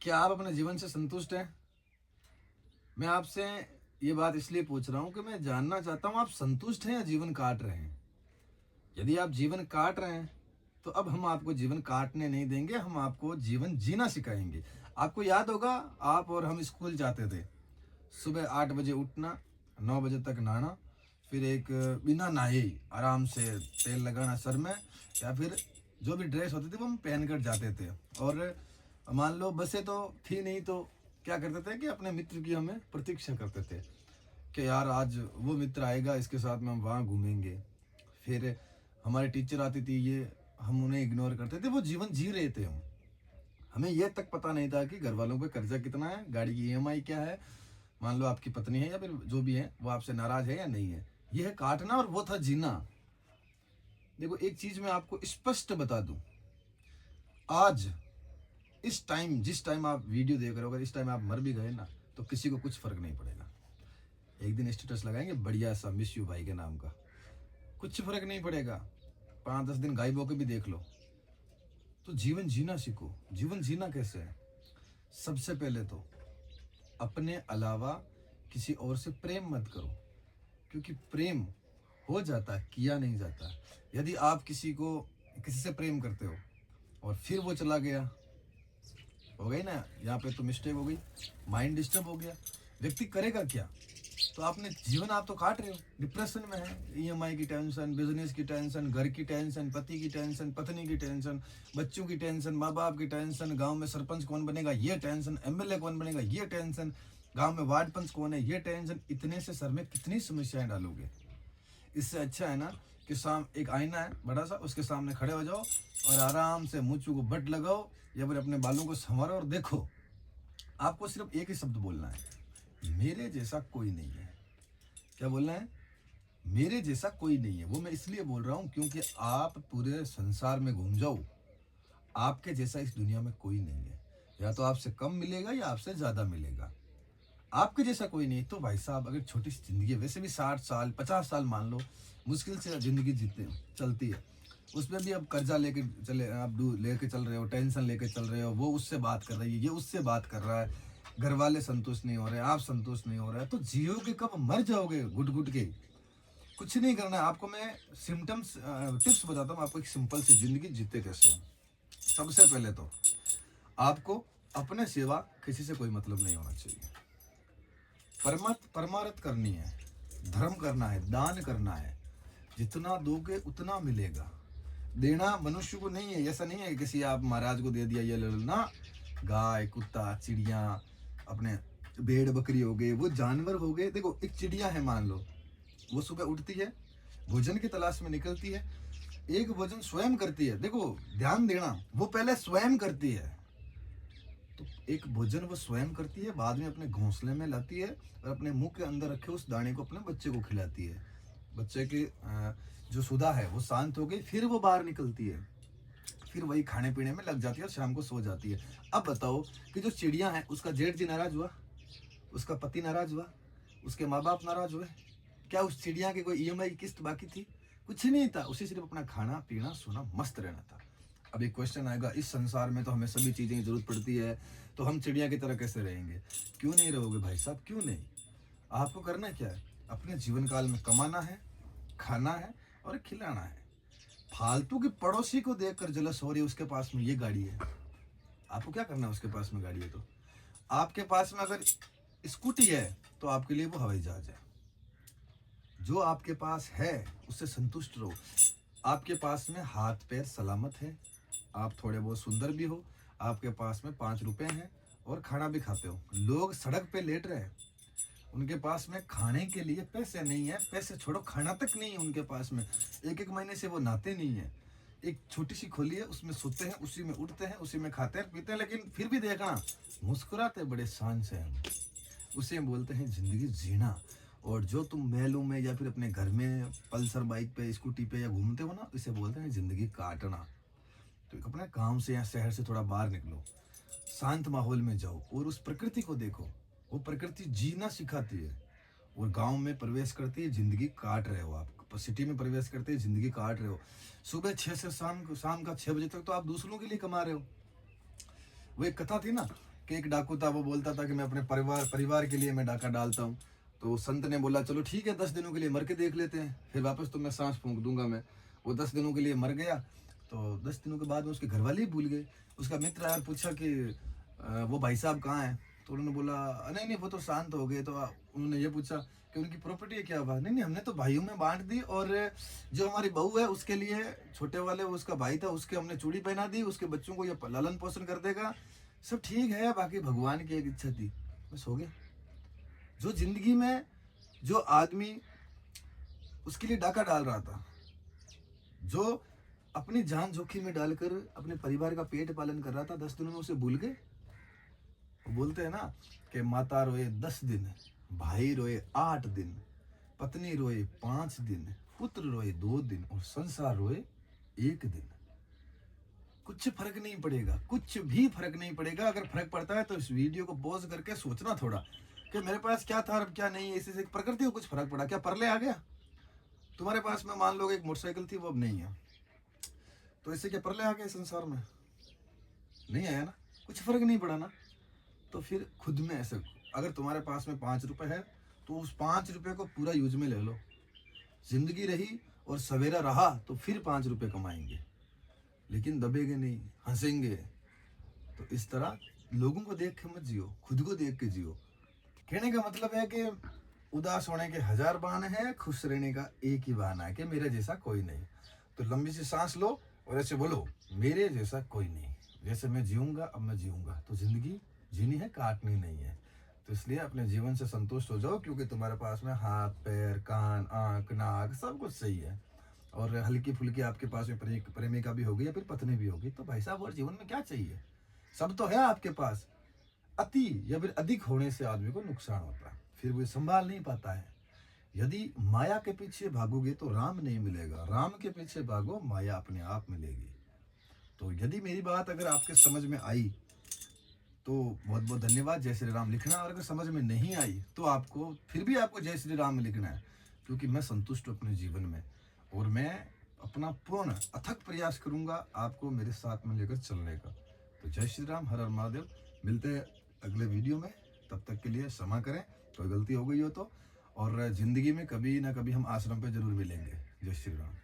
क्या आप अपने जीवन से संतुष्ट हैं? मैं आपसे ये बात इसलिए पूछ रहा हूँ कि मैं जानना चाहता हूँ आप संतुष्ट हैं या जीवन काट रहे हैं? यदि आप जीवन काट रहे हैं, तो अब हम आपको जीवन काटने नहीं देंगे, हम आपको जीवन जीना सिखाएँगे। आपको याद होगा आप और हम स्कूल जाते थे। सुबह 8 बजे उठना, 9 बजे तक नहाना, फिर एक बिना नहाए ही आराम से तेल लगाना सर में या फिर जो भी ड्रेस होती थी वो हम पहन कर जाते थे। और मान लो बसें तो थी नहीं तो क्या करते थे कि अपने मित्र की हमें प्रतीक्षा करते थे कि यार आज वो मित्र आएगा, इसके साथ में हम वहाँ घूमेंगे। फिर हमारी टीचर आती थी, ये हम उन्हें इग्नोर करते थे, वो जीवन जी रहे थे हम। हमें ये तक पता नहीं था कि घर वालों पे कर्जा कितना है, गाड़ी की ईएमआई क्या है। मान लो आपकी पत्नी है या फिर जो भी है वो आपसे नाराज है या नहीं है। ये है काटना और वो था जीना। देखो एक चीज मैं आपको स्पष्ट बता दूं, आज इस टाइम जिस टाइम आप वीडियो देख रहे हो, अगर इस टाइम आप मर भी गए ना तो किसी को कुछ फर्क नहीं पड़ेगा। एक दिन स्टेटस लगाएंगे बढ़िया सा मिस यू भाई के नाम का, कुछ फर्क नहीं पड़ेगा। 5-10 दिन गायब होकर भी देख लो। तो जीवन जीना सीखो। जीवन जीना कैसे है? सबसे पहले तो अपने अलावा किसी और से प्रेम मत करो, क्योंकि प्रेम हो जाता है, किया नहीं जाता। यदि आप किसी से प्रेम करते हो और फिर वो चला गया, हो गई ना, यहाँ पे तो मिस्टेक हो गई, माइंड डिस्टर्ब हो गया, व्यक्ति करेगा क्या? तो आपने जीवन आप तो काट रहे हो, डिप्रेशन में है, ईएमआई की टेंशन, बिजनेस की टेंशन, घर की टेंशन, पति की टेंशन, पत्नी की टेंशन, बच्चों की टेंशन, माँ बाप की टेंशन, गांव में सरपंच कौन बनेगा ये टेंशन, एमएलए कौन बनेगा ये टेंशन, गांव में वार्ड पंच कौन है ये टेंशन। इतने से सर में कितनी समस्याएं डालोगे? इससे अच्छा है ना कि एक आईना है बड़ा सा, उसके सामने खड़े हो जाओ और आराम से मुँह को बट लगाओ या फिर अपने बालों को संवारो और देखो। आपको सिर्फ एक ही शब्द बोलना है, मेरे जैसा कोई नहीं है। क्या बोलना है? मेरे जैसा कोई नहीं है। वो मैं इसलिए बोल रहा हूँ क्योंकि आप पूरे संसार में घूम जाओ, आपके जैसा इस दुनिया में कोई नहीं है। या तो आपसे कम मिलेगा या आपसे ज्यादा मिलेगा। आपके जैसा कोई नहीं। तो भाई साहब अगर छोटी सी जिंदगी है, वैसे भी 60 साल 50 साल मान लो मुश्किल से जिंदगी जीते चलती है, उसमें भी अब कर्जा लेके चले, आप लेके चल रहे हो, टेंशन लेके चल रहे हो, वो उससे बात कर रही है, ये उससे बात कर रहा है, घर वाले संतुष्ट नहीं हो रहे, आप संतुष्ट नहीं हो रहे, तो जियोगे कब? मर जाओगे घुट घुट के। कुछ नहीं करना है आपको। मैं सिम्टम्स टिप्स बताता हूँ आपको, एक सिंपल सी जिंदगी जीते कैसे। सबसे पहले तो आपको अपने सिवा किसी से कोई मतलब नहीं होना चाहिए। परमार्थ करनी है, धर्म करना है, दान करना है। जितना दोगे उतना मिलेगा। देना मनुष्य को नहीं है, ऐसा नहीं है किसी आप महाराज को दे दिया ये ले लो ना। गाय कुत्ता चिड़िया, अपने भेड़ बकरी हो गए, वो जानवर हो गए। देखो एक चिड़िया है मान लो, वो सुबह उठती है, भोजन की तलाश में निकलती है, एक भोजन स्वयं करती है। देखो ध्यान देना, वो पहले स्वयं करती है, तो एक भोजन वो स्वयं करती है, बाद में अपने घोंसले में लाती है और अपने मुंह के अंदर रखे उस दाने को अपने बच्चे को खिलाती है। बच्चे की जो सुधा है वो शांत हो गई, फिर वो बाहर निकलती है, फिर वही खाने पीने में लग जाती है और शाम को सो जाती है। अब बताओ कि जो चिड़िया है उसका जेठ जी नाराज हुआ, उसका पति नाराज हुआ, उसके माँ बाप नाराज हुए? क्या उस चिड़िया की कोई ईएमआई की किस्त बाकी थी? कुछ नहीं था, उसे सिर्फ अपना खाना पीना सोना मस्त रहना था। अब एक क्वेश्चन आएगा, इस संसार में तो हमें सभी चीजें की जरूरत पड़ती है, तो हम चिड़िया की तरह कैसे रहेंगे? क्यों नहीं रहोगे भाई साहब, क्यों नहीं? आपको करना क्या है? अपने जीवन काल में कमाना है, खाना है और खिलाना है। फालतू की पड़ोसी को देखकर जलस हो रही है, उसके पास में ये गाड़ी है, आपको क्या करना है? उसके पास में गाड़ी है तो आपके पास में अगर स्कूटी है तो आपके लिए वो हवाई जहाज है। जो आपके पास है उससे संतुष्ट रहो। आपके पास में हाथ पैर सलामत है, आप थोड़े बहुत सुंदर भी हो, आपके पास में 5 रुपए हैं और खाना भी खाते हो। लोग सड़क पे लेट रहे हैं, उनके पास में खाने के लिए पैसे नहीं है, पैसे छोड़ो खाना तक नहीं है उनके पास में। एक एक महीने से वो नहाते नहीं है, एक छोटी सी खोली है उसमें सोते हैं, उसी में उठते हैं, उसी में खाते हैं पीते हैं, लेकिन फिर भी देखना मुस्कुराते बड़े शान से हैं। उसे बोलते हैं जिंदगी जीना। और जो तुम महलों में या फिर अपने घर में पल्सर बाइक पे स्कूटी पे या घूमते हो ना, इसे बोलते हैं जिंदगी काटना। तो अपने गांव से या शहर से थोड़ा बाहर निकलो, शांत माहौल में जाओ और उस प्रकृति को देखो। वो प्रकृति जीना सिखाती है और गांव में प्रवेश करती है जिंदगी काट रहे हो आप, सिटी में प्रवेश करते हैं जिंदगी काट रहे हो। सुबह 6 से शाम का 6 बजे तक तो आप दूसरों के लिए कमा रहे हो। वो एक कथा थी ना कि एक डाकू था, वो बोलता था कि मैं अपने परिवार के लिए मैं डाका डालता हूँ। तो संत ने बोला चलो ठीक है, 10 दिनों के लिए मर के देख लेते हैं, फिर वापस तो मैं सांस फूंक दूंगा मैं। वो 10 दिनों के लिए मर गया। तो 10 दिनों के बाद में उसके घर वाले ही भूल गए। उसका मित्र आया, पूछा कि वो भाई साहब कहाँ हैं? तो उन्होंने बोला नहीं नहीं वो तो शांत हो गए। तो उन्होंने ये पूछा कि उनकी प्रॉपर्टी क्या हुआ? नहीं नहीं हमने तो भाइयों में बांट दी, और जो हमारी बहू है उसके लिए, छोटे वाले वो उसका भाई था, उसके हमने चूड़ी पहना दी, उसके बच्चों को ये लालन पोषण कर देगा, सब ठीक है, बाकी भगवान की एक इच्छा थी, बस हो गया। जो जिंदगी में जो आदमी उसके लिए डाका डाल रहा था, जो अपनी जान जोखिम में डालकर अपने परिवार का पेट पालन कर रहा था, 10 दिनों में उसे भूल गए। वो बोलते हैं ना कि माता रोए 10 दिन, भाई रोए 8 दिन, पत्नी रोए 5 दिन, पुत्र रोए 2 दिन, और संसार रोए 1 दिन। कुछ फर्क नहीं पड़ेगा, कुछ भी फर्क नहीं पड़ेगा। अगर फर्क पड़ता है तो इस वीडियो को पॉज करके सोचना थोड़ा कि मेरे पास क्या था और अब क्या नहीं है। इससे प्रकृति को कुछ फर्क पड़ा क्या? परले आ गया तुम्हारे पास में, मान लो एक मोटरसाइकिल थी वो अब नहीं है, तो इससे क्या परले आ गए? संसार में नहीं आया ना, कुछ फर्क नहीं पड़ा ना। तो फिर खुद में ऐसे, अगर तुम्हारे पास में 5 रुपए है तो उस 5 रुपए को पूरा यूज में ले लो। जिंदगी रही और सवेरा रहा तो फिर 5 रुपए कमाएंगे, लेकिन दबेगे नहीं, हंसेंगे। तो इस तरह लोगों को देख के मत जियो, खुद को देख के जियो। कहने का मतलब है कि उदास होने के 1000 बहाने हैं, खुश रहने का एक ही बहाना है कि मेरे जैसा कोई नहीं। तो लंबी सी सांस लो और ऐसे बोलो मेरे जैसा कोई नहीं, जैसे मैं जीऊंगा अब मैं जीऊंगा। तो जिंदगी जीनी है, काटनी नहीं है। तो इसलिए अपने जीवन से संतुष्ट हो जाओ, क्योंकि तुम्हारे पास में हाथ पैर कान आंख नाक सब कुछ सही है, और हल्की फुल्की आपके पास में प्रेमिका भी होगी या फिर पत्नी भी होगी। तो भाई साहब और जीवन में क्या चाहिए? सब तो है आपके पास। अति या फिर अधिक होने से आदमी को नुकसान होता है, फिर वो संभाल नहीं पाता है। यदि माया के पीछे भागोगे तो राम नहीं मिलेगा, राम के पीछे भागो माया अपने आप मिलेगी। तो यदि मेरी बात अगर आपके समझ में आई तो बहुत बहुत धन्यवाद, जय श्री राम लिखना। और अगर समझ में नहीं आई तो आपको फिर भी आपको जय श्री राम लिखना है, क्योंकि मैं संतुष्ट हूँ अपने जीवन में, और मैं अपना पूर्ण अथक प्रयास करूंगा आपको मेरे साथ में लेकर चलने का। तो जय श्री राम, हर हर महादेव। मिलते हैं अगले वीडियो में, तब तक के लिए क्षमा करें कोई गलती हो गई हो तो, और जिंदगी में कभी ना कभी हम आश्रम पे जरूर मिलेंगे। जय श्री राम।